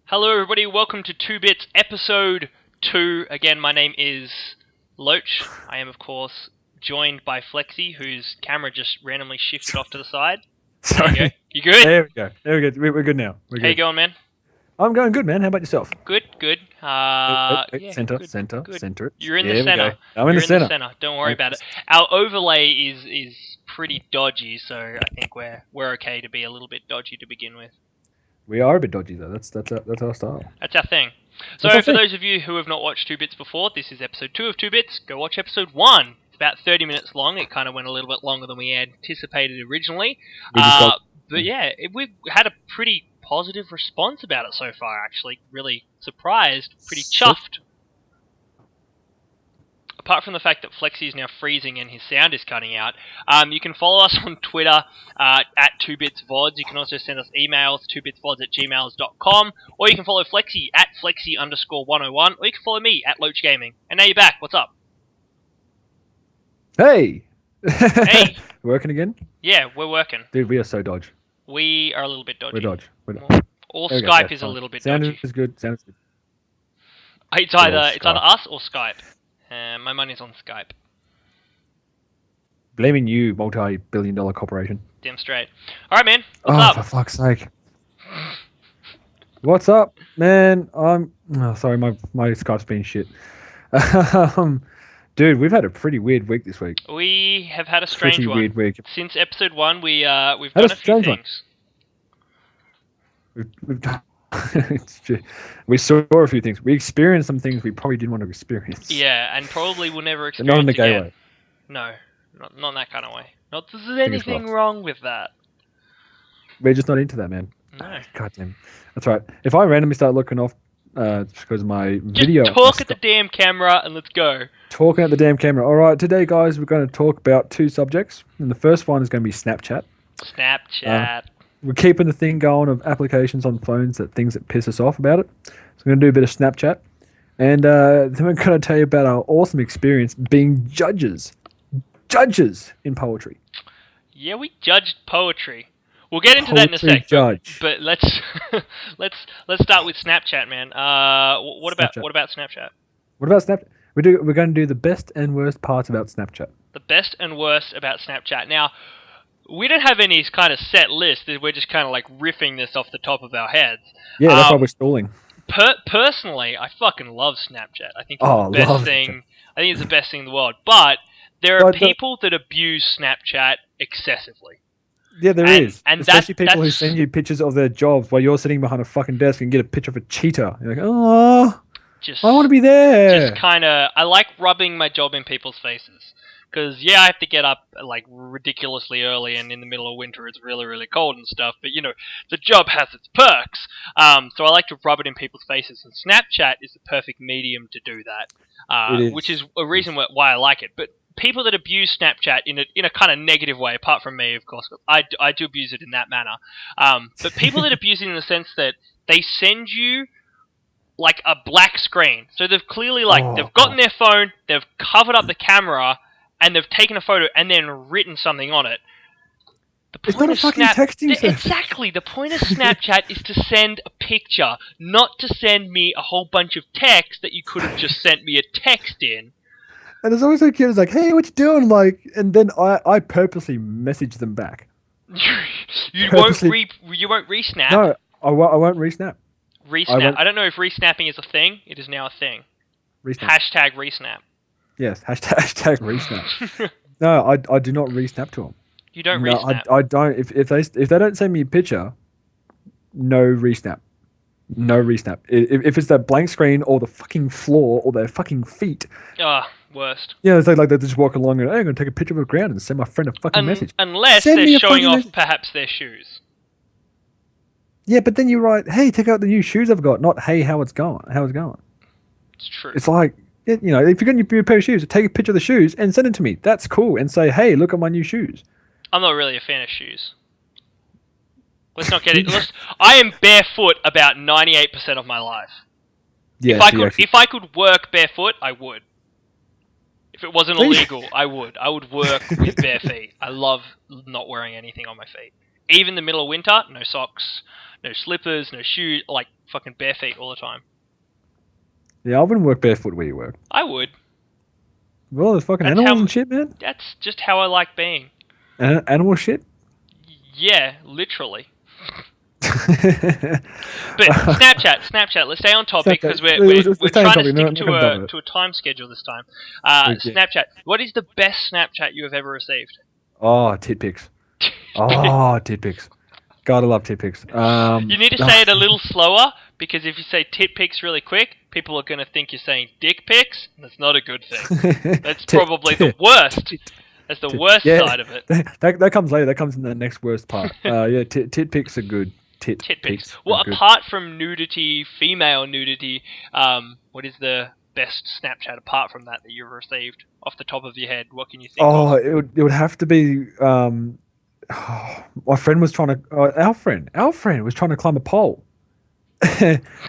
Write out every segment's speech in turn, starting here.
Hello everybody, welcome to 2 Bits episode 2. Again, my name is Loach. I am of course joined by Flexi, whose camera just randomly shifted off to the side. There you go. Sorry. You good? There we go. There we go. We're good now. We're How you good. going, man? I'm going good, man. How about yourself? Good. Yeah, Center, good, center, good. center. You're in There the we go. center. I'm in You're the center. Don't worry about it. Our overlay is pretty dodgy, so I think we're okay to be a little bit dodgy to begin with. We are a bit dodgy though. That's our style. That's our thing. So for those of you who have not watched 2 Bits before, this is episode 2 of 2 Bits. Go watch episode 1. It's about 30 minutes long. It kind of went a little bit longer than we anticipated originally. But yeah, we've had a pretty positive response about it so far, actually. Really surprised. Pretty chuffed. Apart from the fact that Flexi is now freezing and his sound is cutting out, you can follow us on Twitter at 2bitsvods. You can also send us emails, 2bitsvods@gmails.com, or you can follow Flexi at Flexi_101, or you can follow me at Loach Gaming. And now you're back. What's up? Hey! Hey! Working again? Yeah, we're working. Dude, we are so dodge. We are a little bit dodgy. We're dodge. All There we go. Skype That's is a fine. little bit Sound dodgy. is good. Sound is good. It's either Skype. us or Skype. My money's on Skype. Blaming you, multi-billion-dollar corporation. Damn straight. Alright, man. What's up? For fuck's sake. What's up, man? Sorry, my Skype's been shit. Dude, we've had a pretty weird week this week. We have had a strange Pretty one. weird week. Since episode 1, we've done a a few strange one. things. We've done. We saw a few things. We experienced some things we probably didn't want to experience. Yeah, and probably will never But experience not in the gay again. way. No, not in that kind of way. Not that there's anything crossed. wrong with that. We're just not into that, man. No. God damn. That's right. If I randomly start looking off because my Just video... talk at the damn camera and let's go. Talking at the damn camera. All right, today, guys, we're going to talk about 2 subjects. And the first one is going to be Snapchat. Snapchat. We're keeping the thing going of applications on phones things that piss us off about it. So we're going to do a bit of Snapchat. And then we're going to tell you about our awesome experience being judges in poetry. Yeah, we judged poetry. We'll get into that in a Poetry sec. judge. But let's start with Snapchat, man. What about Snapchat? What about Snapchat? We're going to do the best and worst parts about Snapchat. The best and worst about Snapchat. Now, we don't have any kind of set list. We're just kind of like riffing this off the top of our heads. Yeah, that's why we're stalling. Personally, I fucking love Snapchat. I think it's Oh, the best love thing. Snapchat. I think it's the best thing in the world. But there are people that abuse Snapchat excessively. Yeah, there is. And especially people who that's- send you pictures of their jobs while you're sitting behind a fucking desk and get a picture of a cheetah. You're like, oh, Just I want to be there. Just kind of, I like rubbing my job in people's faces. Because, yeah, I have to get up, like, ridiculously early, and in the middle of winter it's really, really cold and stuff, but, you know, the job has its perks. So I like to rub it in people's faces, and Snapchat is the perfect medium to do that, which is a reason why I like it. But people that abuse Snapchat in a kind of negative way, apart from me, of course, I do abuse it in that manner, but people that abuse it in the sense that they send you like a black screen. So they've clearly, they've gotten their phone, they've covered up the camera, and they've taken a photo and then written something on it. It's not a fucking texting service. Exactly. The point of Snapchat is to send a picture, not to send me a whole bunch of text that you could have just sent me a text in. And it's always so cute. It's like, hey, what you doing? Like, and then I purposely message them back. You won't resnap. No, I won't resnap. Resnap. I don't know if resnapping is a thing. It is now a thing. Resnap. Hashtag resnap. Yes, hashtag resnap. No, I do not resnap to them. You don't No, resnap. I don't. If they don't send me a picture, no resnap. No resnap. If it's that blank screen or the fucking floor or their fucking feet. Worst. Yeah, it's like they just walk along and, hey, I'm going to take a picture of the ground and send my friend a fucking message. Unless Send me they're a showing fucking off message. perhaps their shoes. Yeah, but then you write, hey, check out the new shoes I've got, not, hey, how it's going. It's true. It's like, if you're going to get a pair of shoes, take a picture of the shoes and send it to me. That's cool. And say, hey, look at my new shoes. I'm not really a fan of shoes. Let's not get it. I am barefoot about 98% of my life. Yeah, if I could work barefoot, I would. If it wasn't illegal, I would. I would work with bare feet. I love not wearing anything on my feet. Even the middle of winter, no socks, no slippers, no shoes, like fucking bare feet all the time. Yeah, I wouldn't work barefoot where you work. I would. Well, there's fucking That's animals how- and shit, man. That's just how I like being. Animal shit. Yeah, literally. But Snapchat. Let's stay on topic because we're stay on trying to topic, stick no, to a time schedule this time. Yeah. Snapchat. What is the best Snapchat you have ever received? Oh, tit pics. Oh, tit pics. Gotta love tit pics. You need to say it a little slower because if you say tit pics really quick, people are going to think you're saying dick pics. And that's not a good thing. That's probably the worst. That's the worst side of it. That comes later. That comes in the next worst part. Yeah, tit pics are good. Tit pics. Well, apart from nudity, female nudity, what is the best Snapchat apart from that you've received off the top of your head? What can you think? Oh, of? it would have to be. My friend was trying to. Our friend was trying to climb a pole,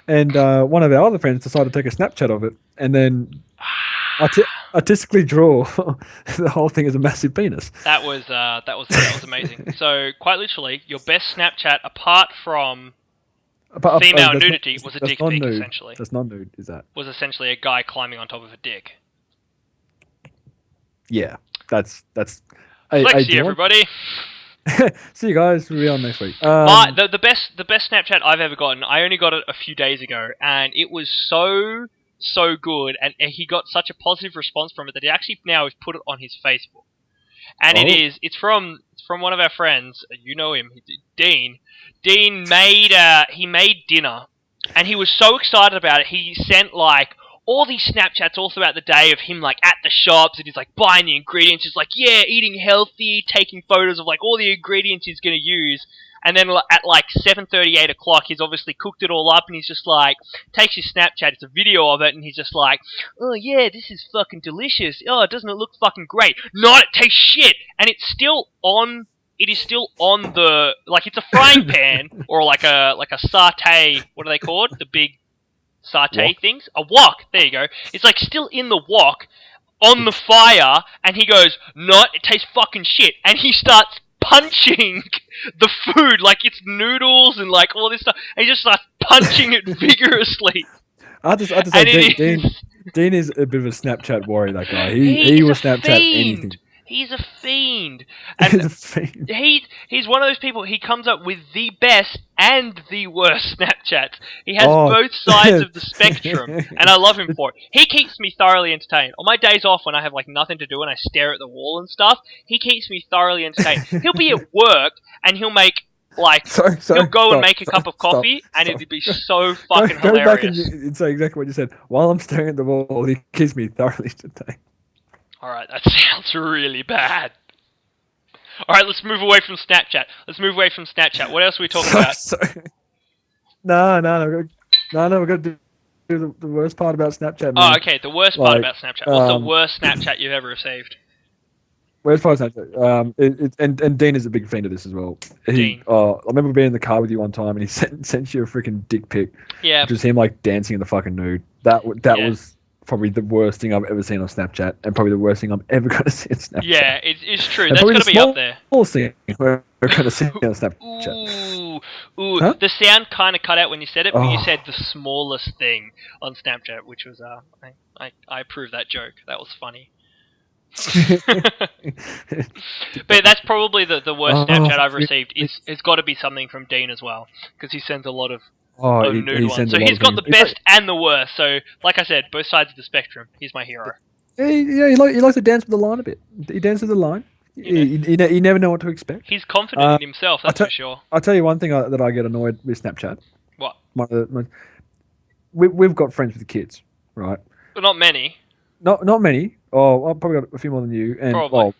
and one of our other friends decided to take a Snapchat of it, and then artistically draw the whole thing as a massive penis. That was amazing. So quite literally, your best Snapchat apart from female nudity was a dick pic. Essentially, that's not nude. Is that? Was essentially a guy climbing on top of a dick. Yeah, that's. Flexy, everybody. See you guys. We'll be on next week. The best Snapchat I've ever gotten. I only got it a few days ago, and it was so good, and he got such a positive response from it that he actually now has put it on his Facebook. And it's from one of our friends. You know him, Dean. Dean made dinner, and he was so excited about it. He sent like all these Snapchats all throughout the day of him like at the shops, and he's like buying the ingredients. He's like, yeah, eating healthy, taking photos of like all the ingredients he's gonna use. And then at like 7:30, 8 o'clock, he's obviously cooked it all up, and he's just like, takes his Snapchat, it's a video of it, and he's just like, oh yeah, this is fucking delicious. Oh, doesn't it look fucking great? No, it tastes shit! And it is still on the, like, it's a frying pan, or like a satay, what are they called? The big satay wok things? A wok, there you go. It's like still in the wok, on the fire, and he goes, no, it tastes fucking shit. And he starts punching the food like it's noodles and like all this stuff, and he just starts punching it vigorously. I just say Dean is a bit of a Snapchat warrior. That guy, he will Snapchat anything. He's a fiend. And he's a fiend. He's one of those people. He comes up with the best and the worst Snapchats. He has both sides of the spectrum, and I love him for it. He keeps me thoroughly entertained. On my days off, when I have like nothing to do and I stare at the wall and stuff, he keeps me thoroughly entertained. He'll be at work and he'll make like he'll go and make a cup of coffee, and it'd be so fucking hilarious. Go back and say exactly what you said. While I'm staring at the wall, he keeps me thoroughly entertained. Alright, that sounds really bad. Alright, let's move away from Snapchat. What else are we talking about? No, we're going to do the worst part about Snapchat, man. Oh, okay, the worst part about Snapchat. What's the worst Snapchat you've ever received? Worst part of Snapchat. And Dean is a big fan of this as well. I remember being in the car with you one time, and he sent you a freaking dick pic. Yeah. Which was him, like, dancing in the fucking nude. That was probably the worst thing I've ever seen on Snapchat, and probably the worst thing I'm ever going to see on Snapchat. Yeah, it's true. That's got to be up there. Small thing we're going to see on Snapchat. Ooh, huh? The sound kind of cut out when you said it, but you said the smallest thing on Snapchat, which was, I approve that joke. That was funny. But that's probably the worst Snapchat I've received. It's got to be something from Dean as well, because he sends a lot of nude ones. So he's got the best and the worst. So, like I said, both sides of the spectrum. He's my hero. Yeah, he likes to dance with the line a bit. He dances with the line. You never know what to expect. He's confident in himself, that's for sure. I'll tell you one thing that I get annoyed with Snapchat. What? We've got friends with kids, right? But not many. Not many. Oh, I've probably got a few more than you. And probably.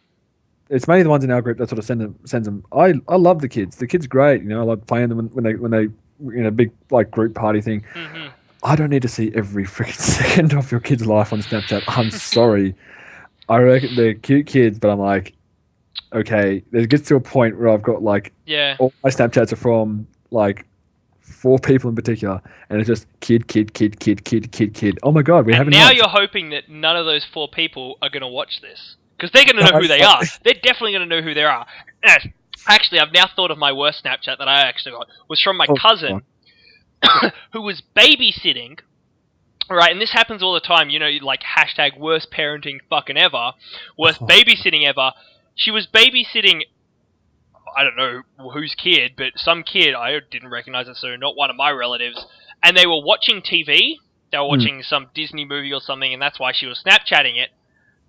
It's mainly the ones in our group that sort of sends them. I love the kids. The kids are great. You know, I love playing them when they in a big like group party thing. Mm-hmm. I don't need to see every freaking second of your kid's life on Snapchat. I'm sorry. I reckon they're cute kids, but I'm like, okay. It gets to a point where I've got like all my Snapchats are from like 4 people in particular, and it's just kid. Oh my god, we haven't. Now you're hoping that none of those 4 people are going to watch this, because they're going to know who they are. They're definitely going to know who they are. Actually, I've now thought of my worst Snapchat that I actually got was from my Oh, cousin, who was babysitting. Right, and this happens all the time. You know, like hashtag worst parenting fucking ever, worst babysitting ever. She was babysitting. I don't know whose kid, but some kid. I didn't recognize it, so not one of my relatives. And they were watching TV. They were watching some Disney movie or something, and that's why she was Snapchatting it.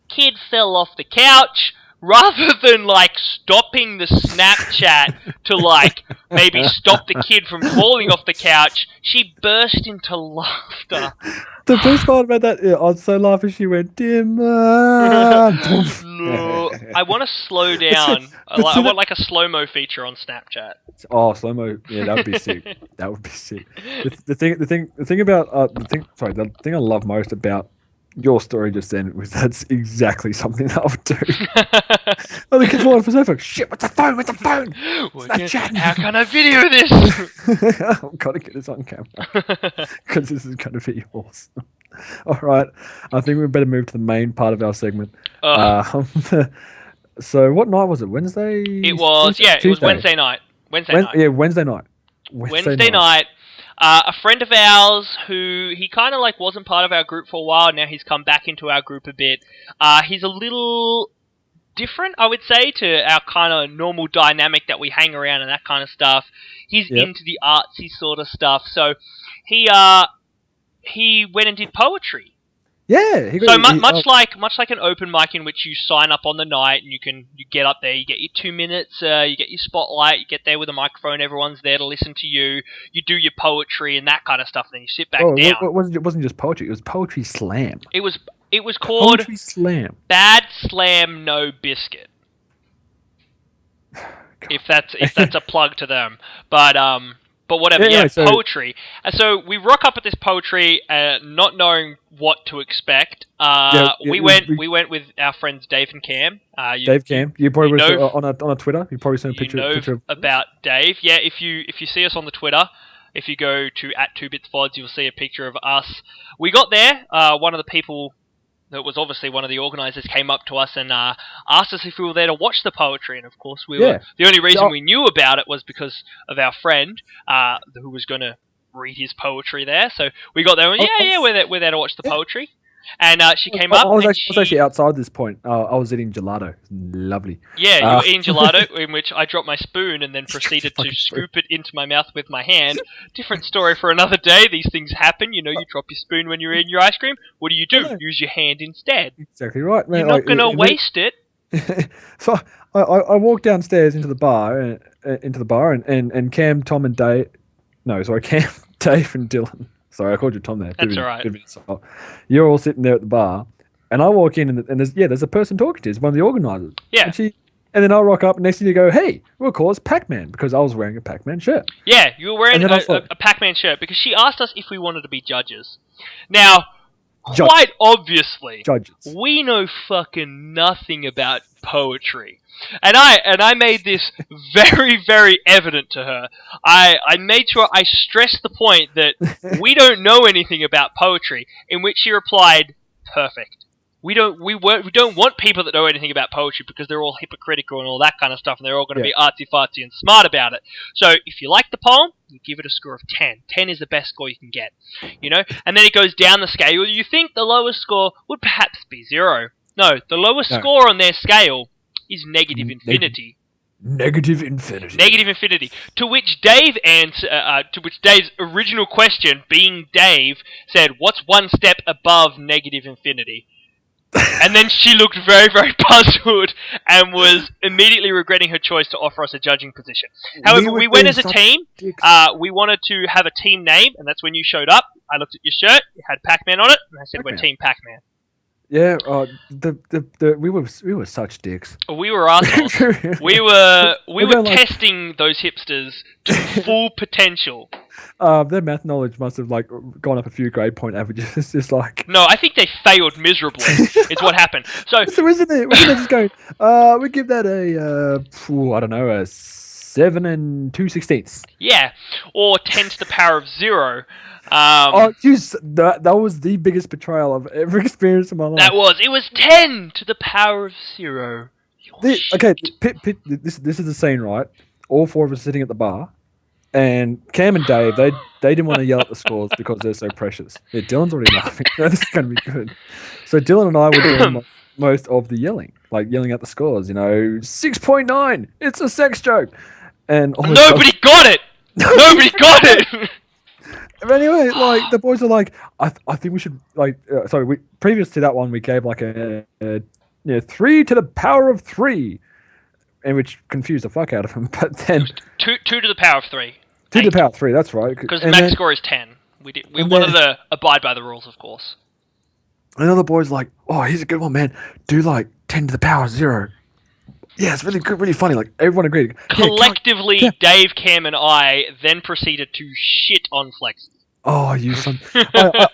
Kid fell off the couch. Rather than, like, stopping the Snapchat to, like, maybe stop the kid from falling off the couch, she burst into laughter. The best part about that, I was so laughing. She went, "Dimmer." No, I want to slow down. I want, like, a slow-mo feature on Snapchat. Oh, slow mo. Yeah, that would be sick. That would be sick. The thing I love most about your story just then was that's exactly something that I would do. Oh, the kid's falling off the sofa. Shit, what's the phone? What's the phone? Snapchat. How can I video this? I've got to get this on camera because this is going to be awesome. All right, I think we better move to the main part of our segment. So, what night was it? Wednesday? It was, yeah, Tuesday? It was Wednesday night. Yeah, Wednesday night. Wednesday night. A friend of ours who, he kind of like wasn't part of our group for a while, now he's come back into our group a bit. He's a little different, I would say, to our kind of normal dynamic that we hang around and that kind of stuff. He's into the artsy sort of stuff, so he went and did poetry. Yeah, much like an open mic in which you sign up on the night and you get up there, you get your 2 minutes, you get your spotlight, you get there with a microphone, everyone's there to listen to you, you do your poetry and that kind of stuff, and then you sit back down. It wasn't just poetry; it was poetry slam. It was called Poetry Slam. Bad Slam No Biscuit. if that's a plug to them, but whatever, poetry. And so we rock up at this poetry, not knowing what to expect. We went with our friends Dave and Cam. Cam. You probably on a Twitter. You probably sent a picture of about Dave. Yeah, if you see us on the Twitter, if you go to @2bitspods, you'll see a picture of us. We got there. One of the people that was obviously one of the organisers came up to us and asked us if we were there to watch the poetry, and of course we were. The only reason we knew about it was because of our friend who was going to read his poetry there. So we got there and we're there to watch the poetry. And she came up. I was actually outside this point. I was eating gelato. Lovely. Yeah, you were eating gelato, in which I dropped my spoon and then proceeded to scoop it into my mouth with my hand. Different story for another day. These things happen. You know, you drop your spoon when you're eating your ice cream. What do? Use your hand instead. Exactly right, man. You're not going to waste it. So I walked downstairs into the bar, and Cam, Tom, and Dave. No, sorry, Cam, Dave, and Dylan. Sorry, I called you Tom there. That's all right. You're all sitting there at the bar, and I walk in, and there's a person talking to us, one of the organisers. Yeah. And then I rock up, and next thing you go, hey, we'll call us Pac-Man, because I was wearing a Pac-Man shirt. Yeah, you were wearing a Pac-Man shirt, because she asked us if we wanted to be judges. Now, quite obviously, we know fucking nothing about poetry. And I made this very, very evident to her. I made sure I stressed the point that we don't know anything about poetry, in which she replied, perfect. We don't want people that know anything about poetry because they're all hypocritical and all that kind of stuff, and they're all going to be artsy-fartsy and smart about it. So if you like the poem, you give it a score of 10. 10 is the best score you can get, you know? And then it goes down the scale. You think the lowest score would perhaps be 0. No, the lowest score on their scale is negative infinity. Negative infinity. Negative infinity. To which Dave's original question, being Dave, said, "What's one step above negative infinity?" And then she looked very, very puzzled and was immediately regretting her choice to offer us a judging position. However, we went as a team. We wanted to have a team name, and that's when you showed up. I looked at your shirt. It had Pac-Man on it, and I said, "We're Team Pac-Man." Yeah, we were such dicks. We were assholes. we were testing those hipsters to full potential. Their math knowledge must have gone up a few grade point averages. It's just like no, I think they failed miserably. Is what happened. So isn't it just going? We give that I don't know, a 7 2/16. Yeah, or 10 to the power of 0. That was the biggest betrayal I've ever experienced in my life. It was 10 to the power of 0. This is the scene, right? All four of us sitting at the bar, and Cam and Dave, they didn't want to yell at the scores because they're so precious. Yeah, Dylan's already laughing. This is going to be good. So Dylan and I were doing most of the yelling, like yelling at the scores. 6.9. It's a sex joke, and Nobody got it. Nobody got it. But anyway, like the boys are like, I think we should previous to that one we gave like a 3 to the power of 3, and which confused the fuck out of him. But then two to the power of 3. 2 to the power of 3. That's right. Because the max score is 10. We wanted to abide by the rules, of course. Another boy's like, oh, here's a good one, man. Do like 10 to the power of 0. Yeah, it's really good, really funny. Like everyone agreed. Collectively, Dave, Cam, and I then proceeded to shit on Flex. Oh, you son!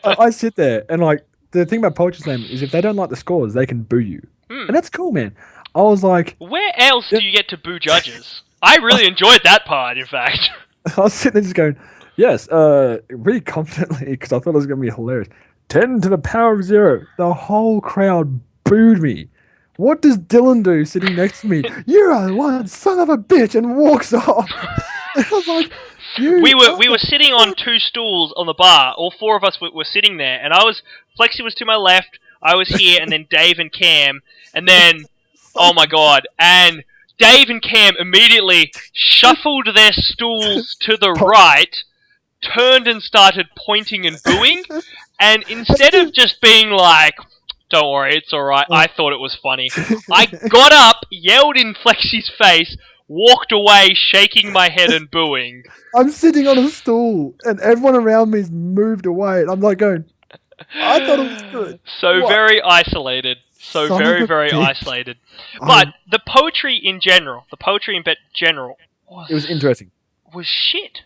I sit there and like the thing about Poetry Slam is if they don't like the scores, they can boo you, and that's cool, man. I was like, where else do you get to boo judges? I really enjoyed that part, in fact. I was sitting there just going, yes, really confidently because I thought it was going to be hilarious. 10 to the power of 0. The whole crowd booed me. What does Dylan do sitting next to me? You're one son of a bitch, and walks off. I was like, we were sitting on 2 stools on the bar. All 4 of us were sitting there, and Flexi was to my left, I was here, and then Dave and Cam, and then oh my god, and Dave and Cam immediately shuffled their stools to the right, turned and started pointing and booing, and instead of just being like, don't worry, it's alright, I thought it was funny, I got up, yelled in Flexi's face, walked away, shaking my head and booing. I'm sitting on a stool, and everyone around me's moved away, and I'm like going, I thought it was good. So very isolated. So very, very isolated. But the poetry in general, it was interesting. Was shit.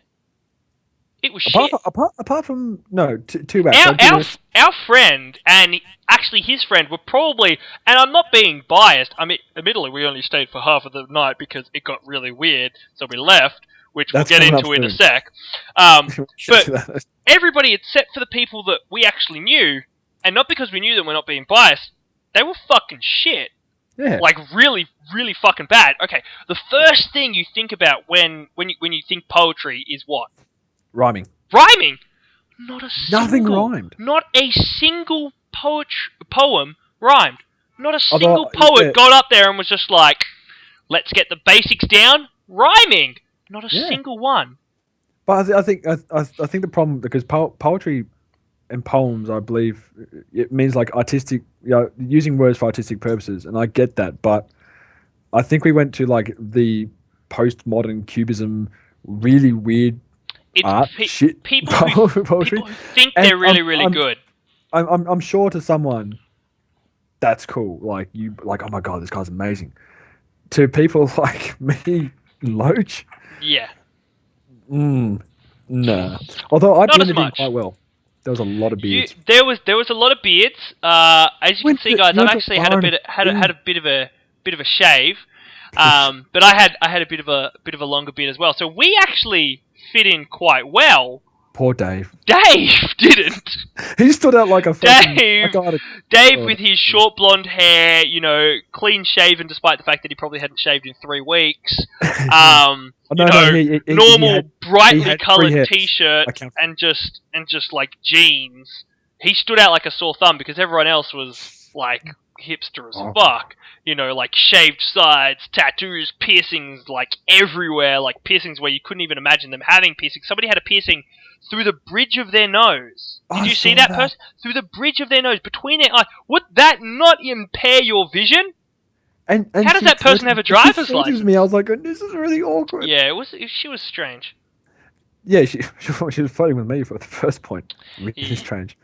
It was shit. Apart from two backs. Our friend and actually his friend were probably, and I'm not being biased. I mean, admittedly, we only stayed for half of the night because it got really weird, so we left, which we'll get into in a sec. But everybody, except for the people that we actually knew, and not because we knew them, we're not being biased. They were fucking shit. Yeah. Like really, really fucking bad. Okay, the first thing you think about when you think poetry is what? Rhyming. Rhyming. Nothing rhymed. Not a single poem rhymed. Not a single poet got up there and was just like, "Let's get the basics down." Rhyming. Not a single one. But I think the problem, because poetry and poems, I believe, it means like artistic, using words for artistic purposes, and I get that. But I think we went to like the postmodern cubism, really weird art shit. People who think they're really good. I'm sure to someone that's cool. Like oh my god, this guy's amazing. To people like me, Loach. Yeah. Nah. Although I blended in quite well. There was a lot of beards. There was a lot of beards. As you can see, guys, I've actually had a bit of a shave. But I had a bit of a longer beard as well. So we actually fit in quite well. Poor Dave. Dave didn't. He stood out like a fucking... Dave with his short blonde hair, clean shaven, despite the fact that he probably hadn't shaved in 3 weeks. Normal, brightly coloured t-shirt and just like jeans. He stood out like a sore thumb because everyone else was like hipster as fuck. Like shaved sides, tattoos, piercings, like everywhere. Like piercings where you couldn't even imagine them having piercings. Somebody had a piercing through the bridge of their nose. Did you see that person? Through the bridge of their nose, between their eyes. Would that not impair your vision? And how does that person have a driver's license? Me, I was like, this is really awkward. Yeah, she was strange. Yeah, she was fighting with me for the first point. Really strange.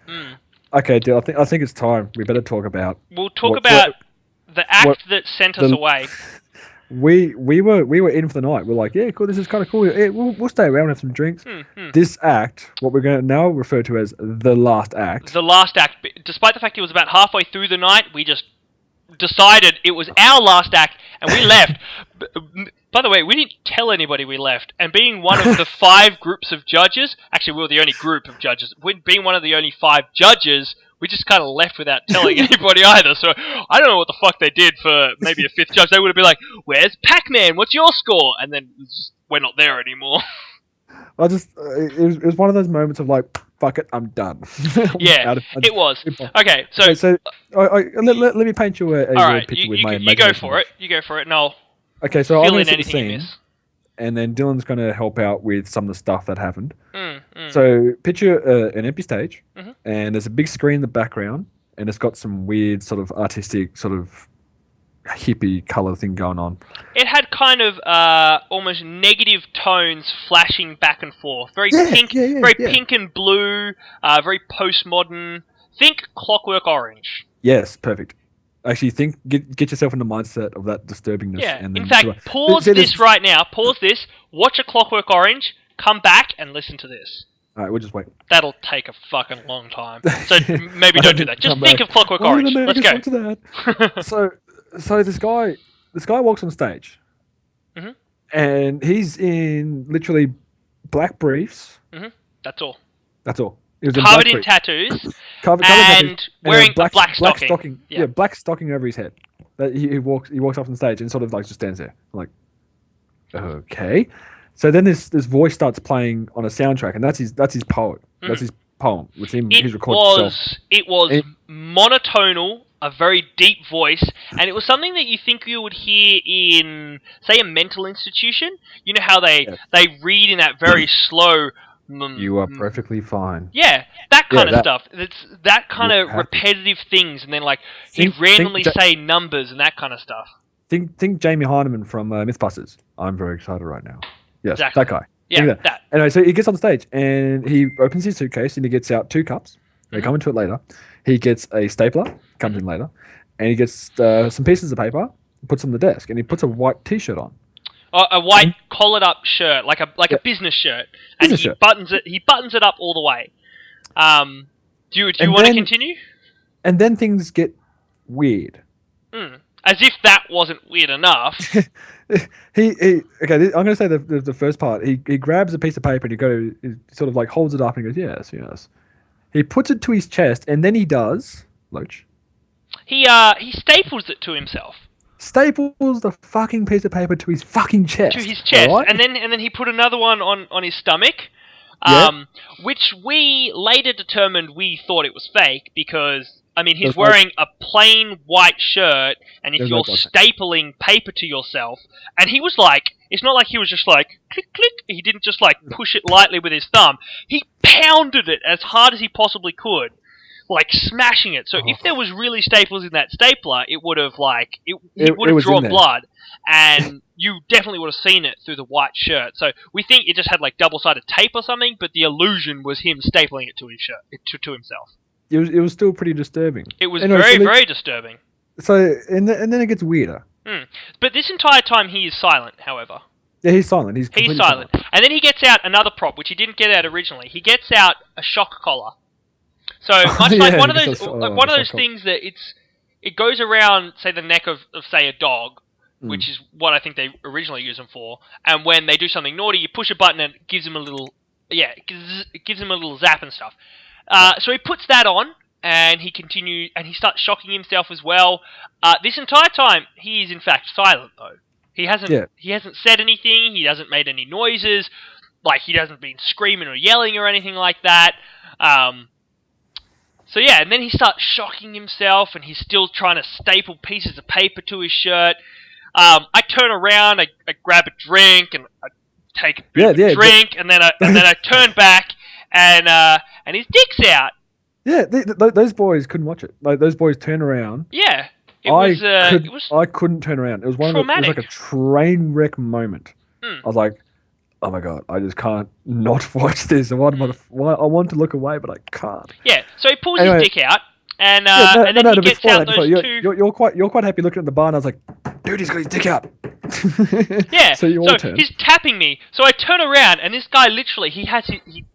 Okay, dude, I think it's time. We better talk about... We'll talk about the act that sent us away. We were in for the night. We're like, yeah, cool, this is kind of cool. Yeah, we'll stay around and have some drinks. This act, what we're going to now refer to as the last act. The last act. Despite the fact it was about halfway through the night, we just decided it was our last act, and we left. By the way, we didn't tell anybody we left, and being one of the 5 groups of judges, actually we were the only group of judges, being one of the only 5 judges, we just kind of left without telling anybody either. So I don't know what the fuck they did for maybe a fifth judge. They would have been like, "Where's Pac-Man? What's your score?" And then we're not there anymore. It was one of those moments of like, fuck it, I'm done. Yeah, it was. Okay, so let me paint you a all real right, picture with you my go imagination. for it. You go for it, and I'll Okay, so I'm fill going in to set the anything you scene, miss. and then Dylan's going to help out with some of the stuff that happened. Mm. So picture an empty stage, Mhm. and there's a big screen in the background, and it's got some weird sort of artistic sort of hippie color thing going on. It had kind of almost negative tones flashing back and forth. Very pink, pink and blue, very postmodern. Think Clockwork Orange. Yes, perfect. Actually, get yourself in the mindset of that disturbingness. Yeah. And then In fact, pause this right now. Pause this. Watch a Clockwork Orange. Come back and listen to this. All right, we'll just wait. That'll take a fucking long time. So maybe don't do that. Just think of Clockwork Orange. Let's go. To that. So this guy walks on stage, and he's in literally black briefs. That's all. That's all. He was Covered in tattoos. And wearing a black stocking. Yeah, black stocking over his head. That he walks up on stage and sort of like just stands there. I'm like, okay. So then this voice starts playing on a soundtrack, and that's his poem. That's his poem. With him, he's recorded himself. It was monotonal, a very deep voice, and it was something that you think you would hear in, say, a mental institution. You know how they read in that very slow. You are perfectly fine. Yeah, that kind of stuff. It's that kind of repetitive things, and then like he'd randomly say numbers and that kind of stuff. Think Jamie Hyneman from Mythbusters. I'm very excited right now. Yes, exactly. That guy. Yeah, that. Anyway, so he gets on stage and he opens his suitcase and he gets out 2 cups. They come into it later. He gets a stapler, comes in later, and he gets some pieces of paper, puts them on the desk, and he puts a white T-shirt on. A white collared up shirt, like a business shirt, and buttons it up all the way. Do you want to continue? And then things get weird. As if that wasn't weird enough. Okay, I'm going to say the first part. He grabs a piece of paper and he sort of like holds it up and he goes, yes. He puts it to his chest and then he does, Loach. He staples it to himself. Staples the fucking piece of paper to his fucking chest. To his chest, right? and then he put another one on his stomach, which we later determined we thought it was fake because he's wearing a plain white shirt, and if you're stapling paper to yourself, and he was like, it's not like he was just like click click. He didn't just like push it lightly with his thumb. He pounded it as hard as he possibly could. Like smashing it. So if there was really staples in that stapler, it would have drawn blood, and you definitely would have seen it through the white shirt. So we think it just had like double-sided tape or something, but the illusion was him stapling it to his shirt to himself. It was still pretty disturbing. It was very disturbing. So and then it gets weirder. But this entire time he is silent, however. Yeah, he's silent. He's silent. And then he gets out another prop, which he didn't get out originally. He gets out a shock collar. So much like one of those things that it goes around, say, the neck of say a dog, which is what I think they originally used them for. And when they do something naughty, you push a button and it gives them a little zap and stuff. So he puts that on and he starts shocking himself as well. This entire time he is in fact silent though. He hasn't said anything. He hasn't made any noises. Like he hasn't been screaming or yelling or anything like that. So yeah, and then he starts shocking himself, and he's still trying to staple pieces of paper to his shirt. I turn around, I grab a drink, and I take a bit of a drink, and then I turn back, and his dick's out. Yeah, those boys couldn't watch it. Like those boys turn around. Yeah, I couldn't turn around. It was it was like a train wreck moment. I was like, oh my god, I just can't not watch this. I want to look away, but I can't. Yeah, so he pulls his dick out, and then he gets out those two... You're quite happy looking at the bar, and I was like, dude, he's got his dick out. Yeah, so he's tapping me. So I turn around, and this guy literally, he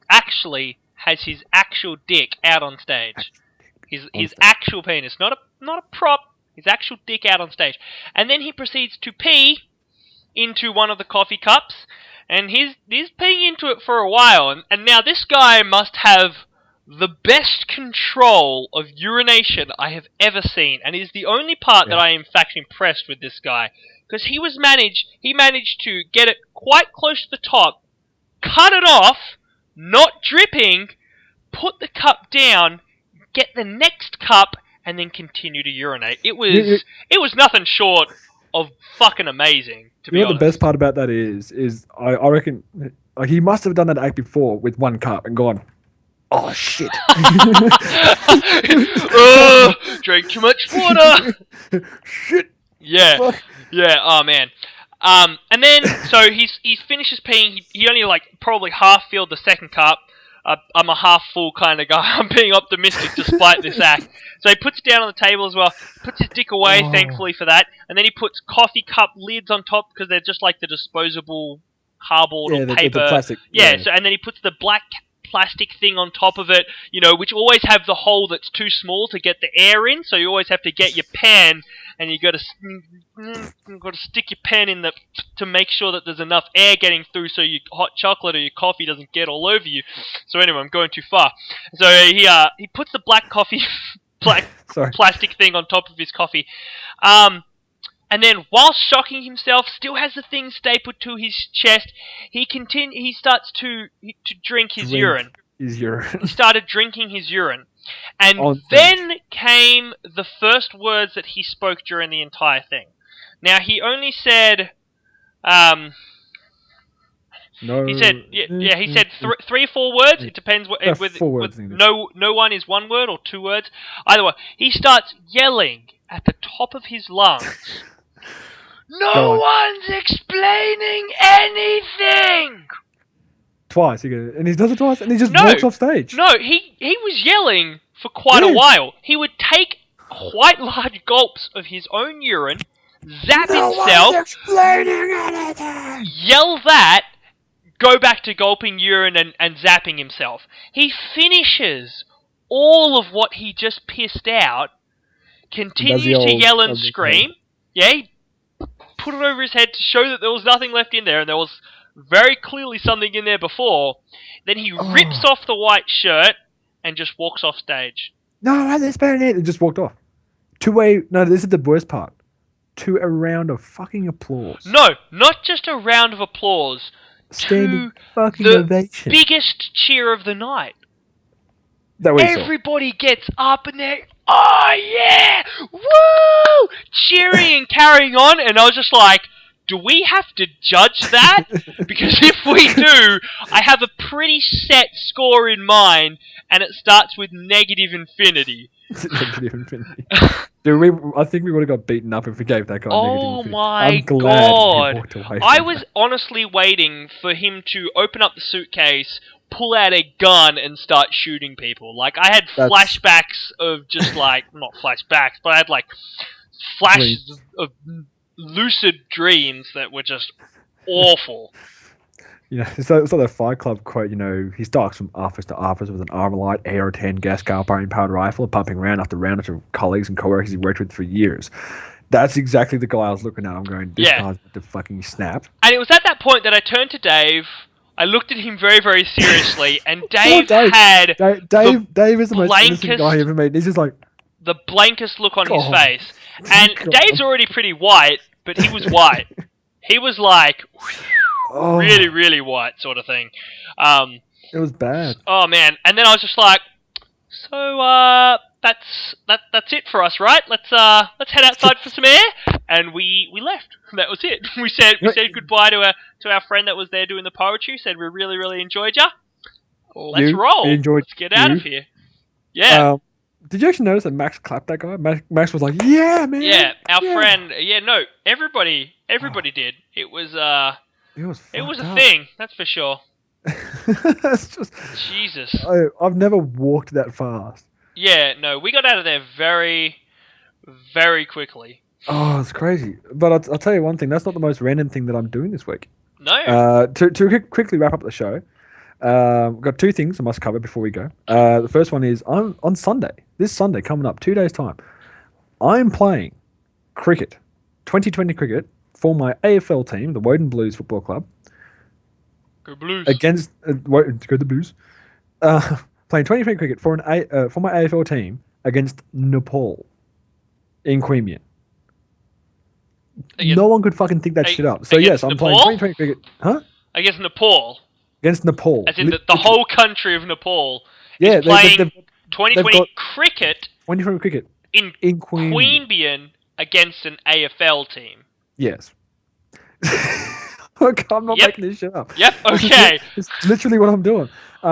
actually has his actual dick out on stage. His actual penis, not a prop, his actual dick out on stage. And then he proceeds to pee into one of the coffee cups, and he's peeing into it for a while, and now this guy must have the best control of urination I have ever seen, and is the only part that I am in fact impressed with this guy, because he managed to get it quite close to the top, cut it off, not dripping, put the cup down, get the next cup, and then continue to urinate. It was nothing short of fucking amazing, to be You know what honest. the best part about that is I reckon like he must have done that act before with one cup and gone, oh shit. Drank too much water. Shit. Yeah, Fuck. yeah. Oh man. And then so he finishes peeing. He only like probably half filled the second cup. I'm a half full kind of guy. I'm being optimistic despite this act. So he puts it down on the table as well. Puts his dick away, thankfully for that. And then he puts coffee cup lids on top because they're just like the disposable cardboard or paper. The plastic. Yeah. So and then he puts the black plastic thing on top of it, which always have the hole that's too small to get the air in. So you always have to get your pen, and you got to stick your pen in to make sure that there's enough air getting through, so your hot chocolate or your coffee doesn't get all over you. So anyway, I'm going too far. So he puts the black plastic thing on top of his coffee. And then, while shocking himself, still has the thing stapled to his chest. He starts to drink his urine. His urine. He started drinking his urine, and then came the first words that he spoke during the entire thing. Now he only said, No. he said, he said 3 or 4 words. It depends. No one is 1 word or 2 words. Either way, he starts yelling at the top of his lungs. No one's explaining anything! Twice. And he does it twice, and he just walks off stage. No, he was yelling for quite a while. He would take quite large gulps of his own urine, zap himself, explaining anything. Yell that, go back to gulping urine and zapping himself. He finishes all of what he just pissed out, continues to yell and scream. Yeah, he put it over his head to show that there was nothing left in there, and there was very clearly something in there before. Then he rips off the white shirt and just walks off stage. No, I didn't spend it. And just walked off. No, this is the worst part. To a round of fucking applause. No, not just a round of applause. Standing fucking the ovation. Biggest cheer of the night. That Everybody gets up and they're, oh yeah, woo, cheering and carrying on, and I was just like, do we have to judge that? Because if we do, I have a pretty set score in mind, and it starts with negative infinity. Negative infinity. Dude, I think we would have got beaten up if we gave that guy negative infinity. My I'm glad God. he walked away. I was honestly waiting for him to open up the suitcase, pull out a gun, and start shooting people. Like, I had flashbacks of just like, not flashbacks, but I had like flashes of lucid dreams that were just awful. It's like that Fight Club quote, he stalks from office to office with an Armalite AR-10 gas powering powered rifle, pumping round after round after colleagues and co-workers he worked with for years. That's exactly the guy I was looking at. I'm going, this guy's about to fucking snap. And it was at that point that I turned to Dave, I looked at him very, very seriously, and Dave had Dave is the most innocent guy I ever met. He's just like... the blankest look on his face. And Dave's already pretty white, but he was white. He was like... really, really white sort of thing. It was bad. Oh man! And then I was just like, so that's it for us, right? Let's head outside for some air, and we left. That was it. We said goodbye to our friend that was there doing the poetry. Said we really, really enjoyed ya. Let's roll. Let's get out of here. Yeah. Did you actually notice that Max clapped that guy? Max was like, "Yeah, man." Yeah, our friend. Yeah, no, everybody did. It was a thing, that's for sure. It's just, Jesus. I've never walked that fast. Yeah, no, we got out of there very, very quickly. Oh, it's crazy. But I'll tell you one thing. That's not the most random thing that I'm doing this week. No. To quickly wrap up the show, we've got 2 things I must cover before we go. The first one is on Sunday, this Sunday coming up, 2 days' time, I'm playing cricket, 2020 cricket, for my AFL team, the Woden Blues Football Club. Go Blues. Go the Blues. playing 2020 cricket for for my AFL team against Nepal in Queanbeyan. Against, No one could fucking think that shit up. So against yes, I'm playing Nepal? 2020 cricket. Huh? Against Nepal, Against Nepal. as in the whole country of Nepal Yeah, is playing they've 2020 got cricket 2020 cricket in in Queanbeyan. Queanbeyan against an AFL team. Yes. Look, I'm not Yep. making this shit up. Yep. Okay. It's literally what I'm doing. So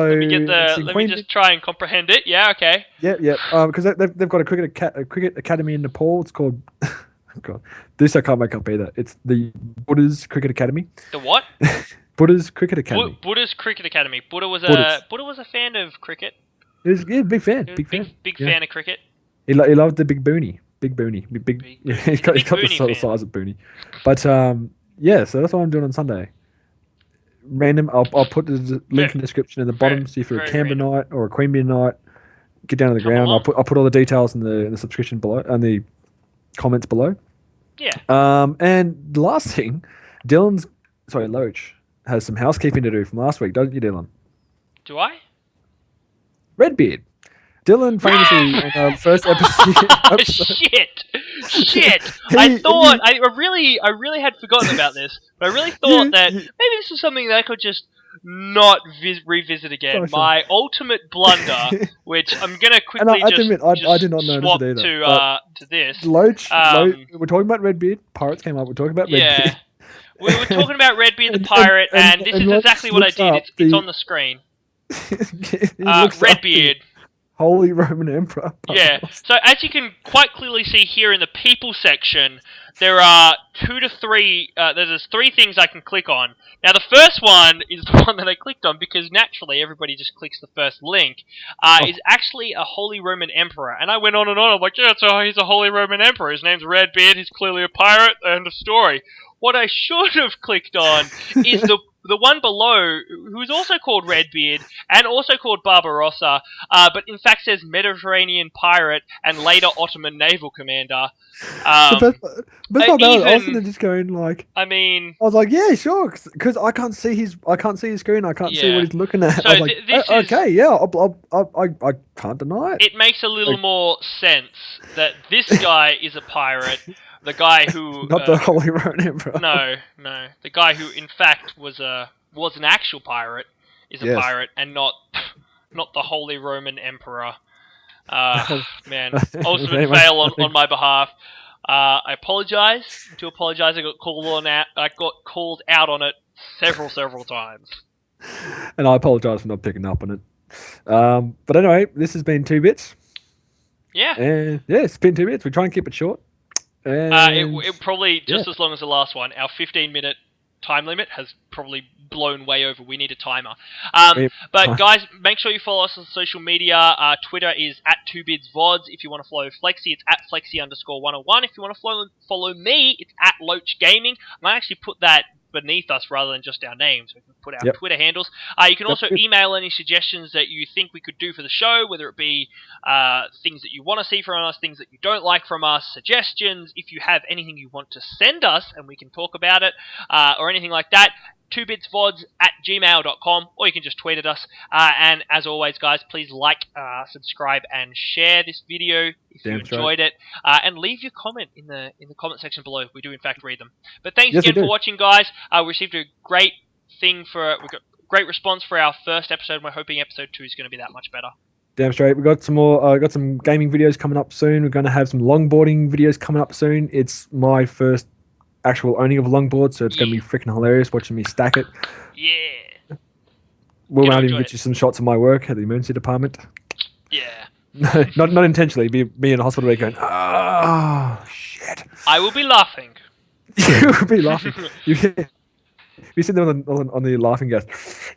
Let me get it's in Let me Queanbeyan. just try and comprehend it. Yeah. Okay. Yeah. Because they've got a cricket academy in Nepal. It's called. God, this I can't make up either. It's the Buddha's Cricket Academy. The what? Buddha's Cricket Academy. Buddha's Cricket Academy. Buddha was Buddha's. a fan of cricket. Yeah, big fan. He was Big fan. Big Yeah. fan of cricket. He loved the big boonie. Big boonie. Big Yeah, boonie. he's got Big the boonie sort of fan. size of boonie. But yeah, so that's what I'm doing on Sunday. Random. I'll put the link in the description in the bottom. See if you're a very Canberra random. night or a Queanbeyan night. Get down to the Come ground. along. I'll put all the details in the subscription below and the comments below. Yeah. And the last thing, Loach has some housekeeping to do from last week, don't you, Dylan? Do I? Redbeard. Dylan famously on the first episode. Shit! He- I really had forgotten about this, but I really thought that maybe this was something that I could just not revisit again. Oh, sure. My ultimate blunder, which I'm gonna quickly I have to just, admit, I just did not notice swap it either, to this. Loach, Um, we're talking about Redbeard. Pirates came up. We're talking about Redbeard. Yeah, we were talking about Redbeard the And- pirate, and- and this and is Loach exactly what I looks did. up It's the- on the screen. He looks up the Redbeard. Holy Roman Emperor. Yeah. So as you can quite clearly see here in the people section, there are 2 to 3. There's 3 things I can click on. Now the first one is the one that I clicked on because naturally everybody just clicks the first link. Is actually a Holy Roman Emperor, and I went on and on. I'm like, yeah, so he's a Holy Roman Emperor. His name's Redbeard. He's clearly a pirate. End of story. What I should have clicked on is the one below, who's also called Redbeard and also called Barbarossa, but in fact says Mediterranean pirate and later Ottoman naval commander. But I was even- just going like, I mean, I was like, yeah, sure, because I can't see his screen. I can't see Yeah. what he's looking at. So I was like, this is- okay, yeah, I can't deny it. it makes a little more sense that this guy is a pirate. The guy who Not the Holy Roman Emperor. no, the guy who in fact was an actual pirate is a Yes. pirate and not the Holy Roman Emperor. Man, ultimate Anyway, fail I think- on my behalf. I apologize. To apologize, I got called out on it several times. And I apologise for not picking up on it. But anyway, this has been 2 bits. Yeah. And yeah, it's been 2 bits. We try and keep it short. And It probably just as long as the last one. Our 15-minute time limit has probably blown way over. We need a timer. But guys, make sure you follow us on social media. Twitter is @2bidsvods. If you want to follow Flexi, it's @flexi_101. If you want to follow me, it's @Loach Gaming. I might actually put that beneath us rather than just our names. We can put our Yep. Twitter handles. You can also good. email any suggestions that you think we could do for the show, whether it be things that you want to see from us, things that you don't like from us, suggestions. If you have anything you want to send us and we can talk about it, or anything like that, 2bitsvods@gmail.com, or you can just tweet at us. And as always, guys, please like, subscribe, and share this video if you Damn straight. enjoyed it. And leave your comment in the comment section below. We do in fact read them. But thanks Yes, we again for do. watching, guys. We received a great we got great response for our first episode. We're hoping episode 2 is going to be that much better. Damn straight. We got some more. Got some gaming videos coming up soon. We're going to have some longboarding videos coming up soon. It's my first actual owning of a longboard, so it's going to be freaking hilarious watching me stack it. Yeah. We'll Gonna might even enjoy get you some shots of my work at the emergency department. Yeah. No, not intentionally. Be me in a hospital bed going, oh shit. I will be laughing. You'll be laughing. You sit there on the laughing gas.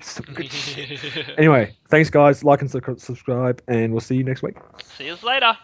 Some good shit. Anyway, thanks guys. Like and subscribe, and we'll see you next week. See you later.